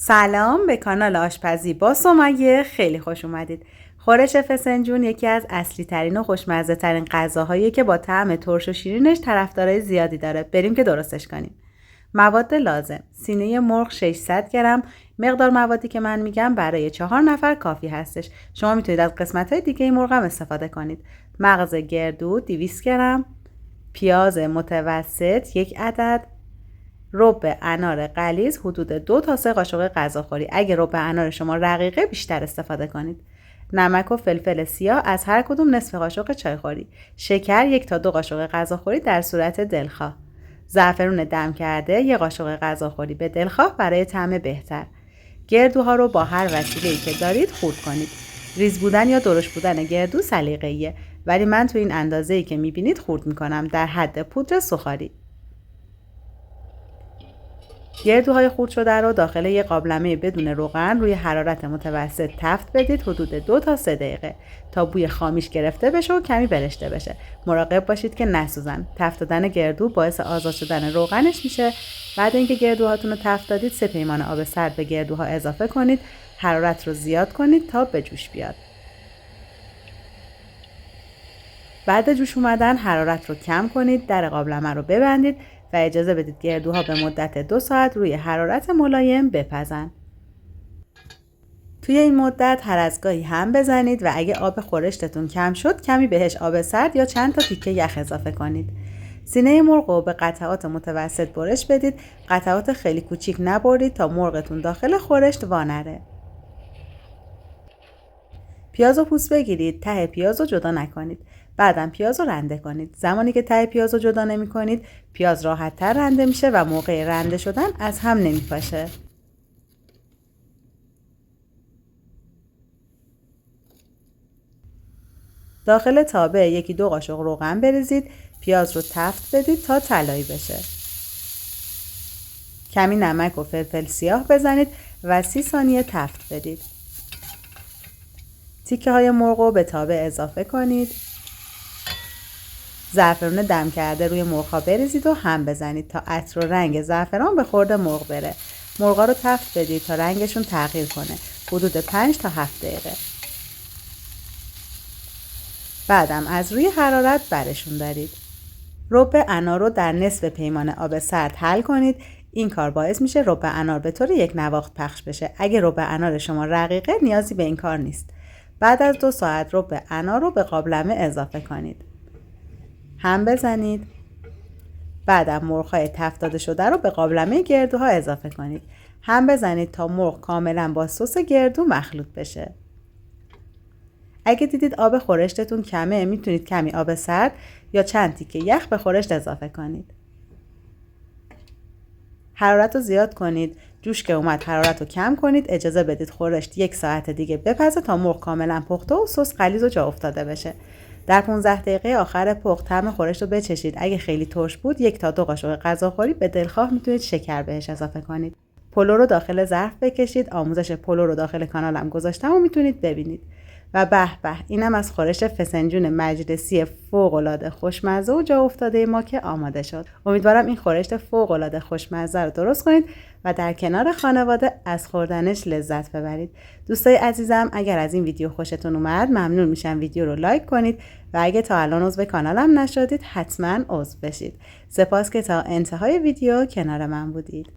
سلام به کانال آشپزی با سمیه، خیلی خوش اومدید. خورش فسنجون یکی از اصلی ترین و خوشمزه ترین غذاهاییه که با طعم ترش و شیرینش طرفدارای زیادی داره. بریم که درستش کنیم. مواد لازم: سینه مرغ 600 گرم. مقدار موادی که من میگم برای 4 نفر کافی هستش. شما میتونید از قسمت‌های دیگه مرغ هم استفاده کنید. مغز گردو 200 گرم. پیاز متوسط 1 عدد. رب انار غلیظ حدود 2 تا 3 قاشق غذاخوری. اگه رب انار شما رقیقه بیشتر استفاده کنید. نمک و فلفل سیاه از هر کدوم نصف قاشق چایخوری. شکر 1 تا 2 قاشق غذاخوری در صورت دلخواه. زعفرون دم کرده 1 قاشق غذاخوری به دلخواه برای طعم بهتر. گردوها رو با هر وسیله‌ای که دارید خورد کنید. ریز بودن یا درشت بودن گردو سلیقه‌ایه، ولی من تو این اندازه‌ای که می‌بینید خورد می‌کنم، در حد پودر سوخاری. گردوهای خورد شده رو داخل یک قابلمه بدون روغن روی حرارت متوسط تفت بدید حدود 2 تا 3 دقیقه تا بوی خامیش گرفته بشه و کمی برشته بشه. مراقب باشید که نسوزن. تفت دادن گردو باعث آزاد شدن روغنش میشه. بعد اینکه گردوهاتون رو تفت دادید 3 پیمانه آب سرد به گردوها اضافه کنید. حرارت رو زیاد کنید تا به جوش بیاد. بعد جوش اومدن حرارت رو کم کنید، در قابلمه رو ببندید و اجازه بدید گردوها به مدت 2 ساعت روی حرارت ملایم بپزن. توی این مدت هر از گاهی هم بزنید و اگه آب خورشتتون کم شد کمی بهش آب سرد یا چند تا تیکه یخ اضافه کنید. سینه مرغ رو به قطعات متوسط برش بدید. قطعات خیلی کوچیک نبرید تا مرغتون داخل خورشت وانره. پیاز رو پوست بگیرید، ته پیاز رو جدا نکنید. بعدم پیاز رو رنده کنید. زمانی که ته پیاز رو جدا نمی کنید، پیاز راحت تر رنده میشه و موقع رنده شدن از هم نمی پاشه. داخل تابه 1-2 قاشق روغن بریزید. پیاز رو تفت بدید تا طلایی بشه. کمی نمک و فلفل سیاه بزنید و 30 ثانیه تفت بدید. تیکه های مرغ رو به تابه اضافه کنید. زعفرون دم کرده روی مرغ‌ها بریزید و هم بزنید تا عطر و رنگ زعفران به خورد مرغ بره. مرغ‌ها رو تفت بدید تا رنگشون تغییر کنه. حدود 5 تا 7 دقیقه. بعدم از روی حرارت برشون دارید. رب انار رو در نصف پیمانه آب سرد حل کنید. این کار باعث میشه رب انار به طور یک نواخت پخش بشه. اگه رب انار شما رقیقه نیازی به این کار نیست. بعد از 2 ساعت رب انار رو به قابلمه اضافه کنید. هم بزنید. بعدم مرغ‌های تفت داده شده رو به قابلمه گردوها اضافه کنید. هم بزنید تا مرغ کاملا با سس گردو مخلوط بشه. اگه دیدید آب خورشتتون کمه، میتونید کمی آب سرد یا چند تیکه یخ به خورشت اضافه کنید. حرارت رو زیاد کنید. جوش که اومد حرارت رو کم کنید. اجازه بدید خورشت 1 ساعت دیگه بپزه تا مرغ کاملا پخته و سس غلیظ و جا افتاده بشه. در 15 دقیقه آخر پخت طعم خورشت رو بچشید. اگه خیلی ترش بود 1 تا 2 قاشق غذاخوری به دلخواه میتونید شکر بهش اضافه کنید. پلو رو داخل ظرف بکشید. آموزش پلو رو داخل کانالم گذاشتم و میتونید ببینید. و به به، اینم از خورش فسنجون مجلسی فوق‌العاده خوشمزه و جا افتاده ما که آماده شد. امیدوارم این خورش فوق‌العاده خوشمزه رو درست کنید و در کنار خانواده از خوردنش لذت ببرید. دوستای عزیزم، اگر از این ویدیو خوشتون اومد ممنون میشم ویدیو رو لایک کنید و اگه تا الان عضو کانالم نشدید حتما عضو بشید. سپاس که تا انتهای ویدیو کنار من بودید.